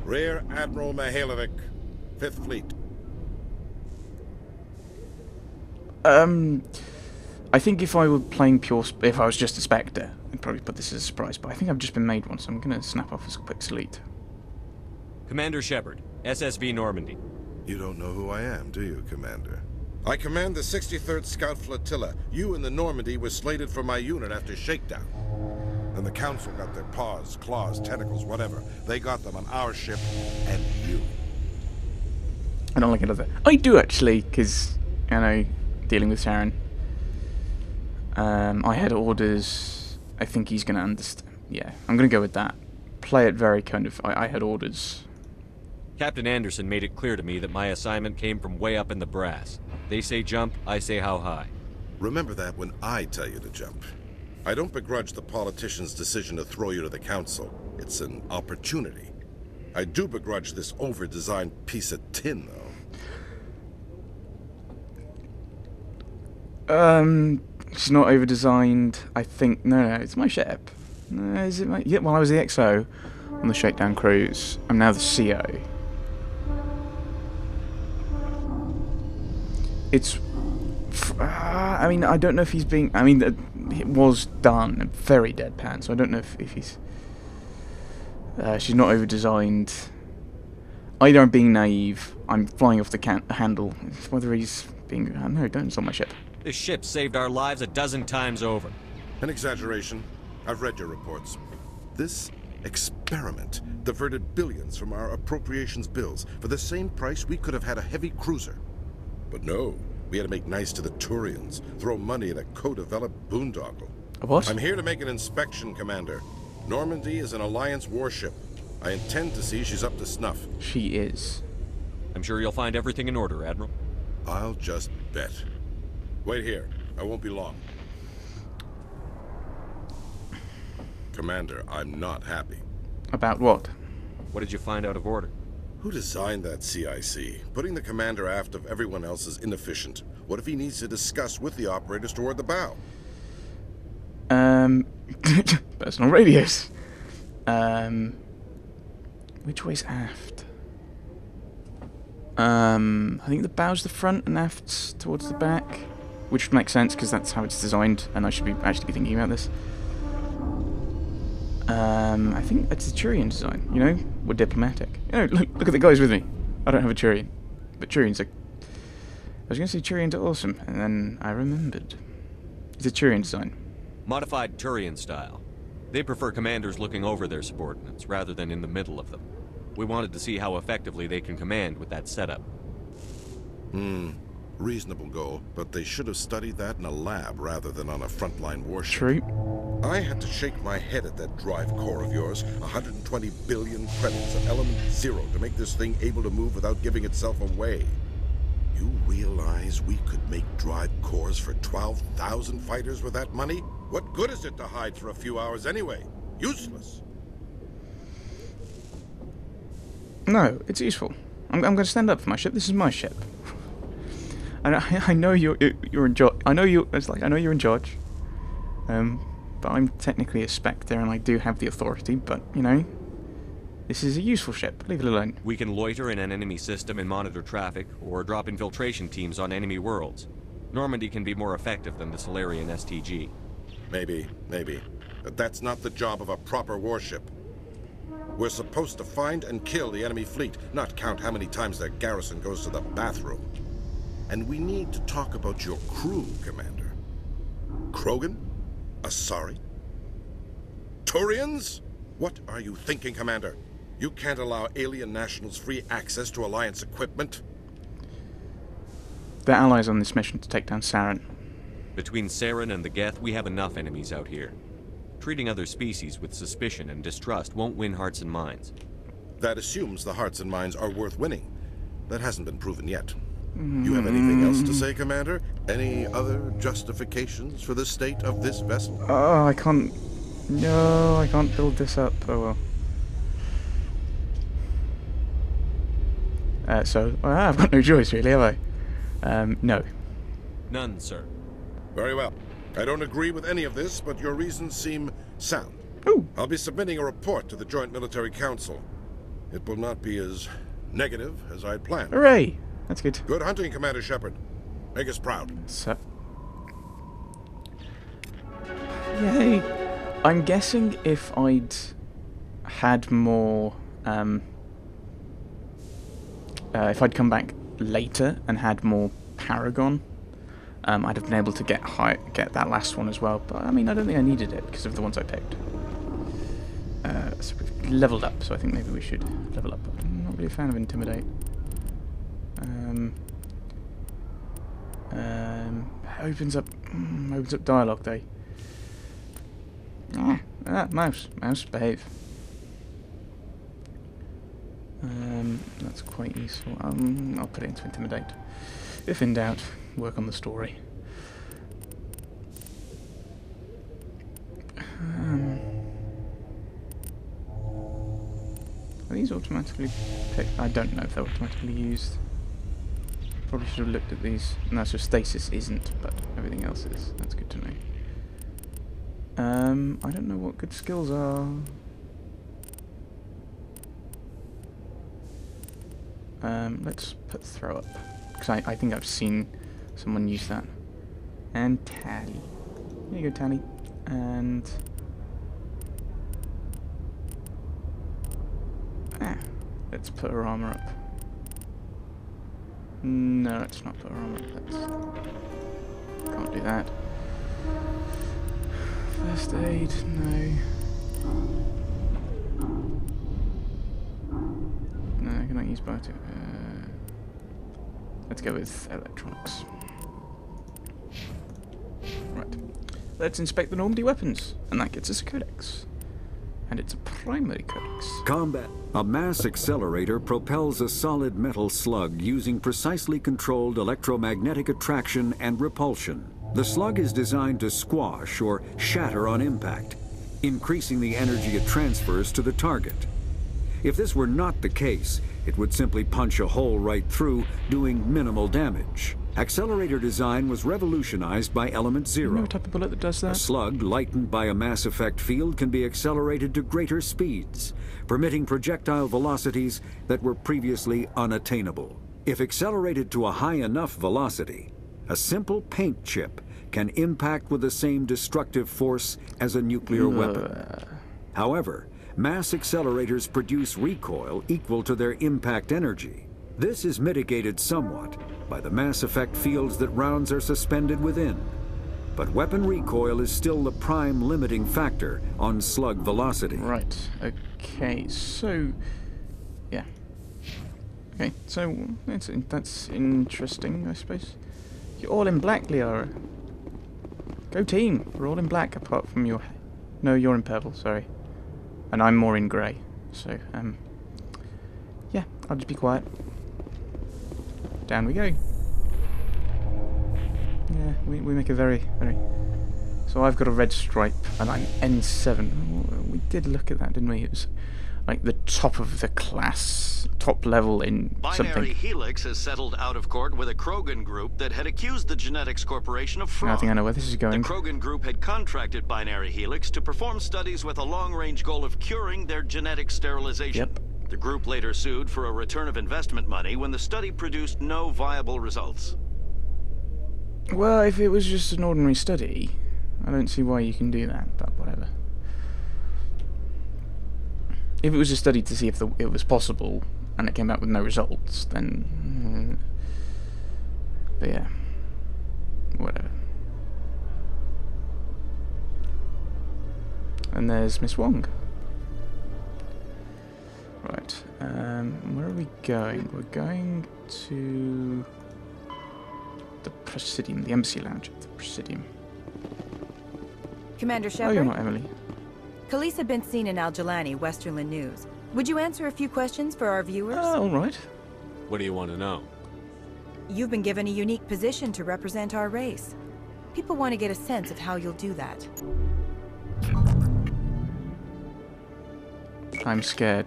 Rear Admiral Mihailovic, 5th Fleet. I think if I were playing if I was just a Spectre, I'd probably put this as a surprise, but I think I've just been made one, so I'm going to snap off a quick salute. Commander Shepard, SSV Normandy. You don't know who I am, do you, Commander? I command the 63rd Scout Flotilla. You and the Normandy were slated for my unit after shakedown. Then the Council got their paws, claws, tentacles, whatever. They got them on our ship, and you. I don't like it either. I do, actually, because, you know, dealing with Saren. I had orders. I think he's going to understand. Yeah, I'm going to go with that. Play it very kind of... I had orders. Captain Anderson made it clear to me that my assignment came from way up in the brass. They say jump, I say how high. Remember that when I tell you to jump. I don't begrudge the politician's decision to throw you to the Council. It's an opportunity. I do begrudge this over-designed piece of tin, though. It's not over-designed. I think... No, it's my ship. Is it my... Yeah, well, I was the XO on the shakedown cruise. I'm now the CO. It's... I mean, I don't know if he's being... I mean, it was done very deadpan, so I don't know if he's... she's not over-designed. Either I'm being naive, I'm flying off the handle. Whether he's being... no, don't insult my ship. This ship saved our lives a dozen times over. An exaggeration. I've read your reports. This experiment diverted billions from our appropriations bills. For the same price, we could have had a heavy cruiser. But no, we had to make nice to the Turians, throw money at a co-developed boondoggle. A what? I'm here to make an inspection, Commander. Normandy is an Alliance warship. I intend to see she's up to snuff. She is. I'm sure you'll find everything in order, Admiral. I'll just bet. Wait here. I won't be long. Commander, I'm not happy. About what? What did you find out of order? Who designed that CIC? Putting the commander aft of everyone else is inefficient. What if he needs to discuss with the operators toward the bow? Personal radios. Which way's aft? I think the bow's the front and aft's towards the back. Which would make sense, because that's how it's designed, and I should actually be thinking about this. I think that's the Turian design, you know? We're diplomatic. You know, look at the guys with me. I don't have a Turian. But Turians are... I was going to say Turians are awesome, and then I remembered. It's a Turian design. Modified Turian style. They prefer commanders looking over their subordinates, rather than in the middle of them. We wanted to see how effectively they can command with that setup. Reasonable goal, but they should have studied that in a lab rather than on a frontline warship. True. I had to shake my head at that drive core of yours. 120 billion credits of element 0 to make this thing able to move without giving itself away. You realize we could make drive cores for 12,000 fighters with that money? What good is it to hide for a few hours anyway? Useless. No, it's useful. I'm going to stand up for my ship. This is my ship. And I know you're in charge. I know you're in charge. But I'm technically a Spectre, and I do have the authority. But you know, this is a useful ship. Leave it alone. We can loiter in an enemy system and monitor traffic, or drop infiltration teams on enemy worlds. Normandy can be more effective than the Solarian STG. Maybe. But that's not the job of a proper warship. We're supposed to find and kill the enemy fleet, not count how many times their garrison goes to the bathroom. And we need to talk about your crew, Commander. Krogan? Asari? Turians? What are you thinking, Commander? You can't allow alien nationals free access to Alliance equipment? They're allies on this mission to take down Saren. Between Saren and the Geth, we have enough enemies out here. Treating other species with suspicion and distrust won't win hearts and minds. That assumes the hearts and minds are worth winning. That hasn't been proven yet. You have anything else to say, Commander? Any other justifications for the state of this vessel? Oh, I can't... No, I can't build this up. Oh well. So, I've got no choice really, have I? No. None, sir. Very well. I don't agree with any of this, but your reasons seem sound. Ooh. I'll be submitting a report to the Joint Military Council. it will not be as negative as I'd planned. Hooray! That's good. Good hunting, Commander Shepard. Make us proud. So, yay! I'm guessing if I'd had more, if I'd come back later and had more Paragon, I'd have been able to get that last one as well. But I mean, I don't think I needed it because of the ones I picked. So we've leveled up, so I think maybe we should level up. I'm not really a fan of Intimidate. Opens up dialogue though. Mouse, behave. That's quite useful. I'll put it into Intimidate. If in doubt, work on the story. Are these automatically picked? I don't know if they're automatically used. Probably should have looked at these. No, so stasis isn't, but everything else is. That's good to know. I don't know what good skills are. Let's put throw up, because I think I've seen someone use that. And tally. There you go, tally. And let's put her armor up. No, let's not put her armor up. Can't do that. First aid, no. No, I cannot use biotic. Let's go with electronics. Right. Let's inspect the Normandy weapons, and that gets us a codex. And it's a primary codex. Combat. A mass accelerator propels a solid metal slug using precisely controlled electromagnetic attraction and repulsion. The slug is designed to squash or shatter on impact, increasing the energy it transfers to the target. If this were not the case, it would simply punch a hole right through, doing minimal damage. Accelerator design was revolutionized by Element Zero. You know what type of bullet that does that? A slug lightened by a mass effect field can be accelerated to greater speeds, permitting projectile velocities that were previously unattainable. If accelerated to a high enough velocity, a simple paint chip can impact with the same destructive force as a nuclear weapon. However, mass accelerators produce recoil equal to their impact energy. This is mitigated somewhat by the mass effect fields that rounds are suspended within. But weapon recoil is still the prime limiting factor on slug velocity. Right, okay, so... yeah. Okay, so that's interesting, I suppose. You're all in black, Liara. Go team! We're all in black apart from your... No, you're in purple, sorry. And I'm more in grey. So, yeah, I'll just be quiet. Down we go. Yeah, we make a very... So I've got a red stripe, and I'm N7. We did look at that, didn't we? It was like the top of the class, top level in something. Binary Helix has settled out of court with a Krogan group that had accused the Genetics Corporation of fraud. I think I know where this is going. The Krogan group had contracted Binary Helix to perform studies with a long-range goal of curing their genetic sterilization. Yep. The group later sued for a return of investment money when the study produced no viable results. Well, if it was just an ordinary study, I don't see why you can do that, but whatever. If it was a study to see if it was possible, and it came back with no results, then... but yeah. Whatever. And there's Miss Wong. Right, where are we going? We're going to the Presidium, the Embassy Lounge at the Presidium. Commander Shepard? Oh, you're not Emily. Khalees had been seen in Al-Jalani, Westerland News. Would you answer a few questions for our viewers? All right. What do you want to know? You've been given a unique position to represent our race. People want to get a sense of how you'll do that. I'm scared.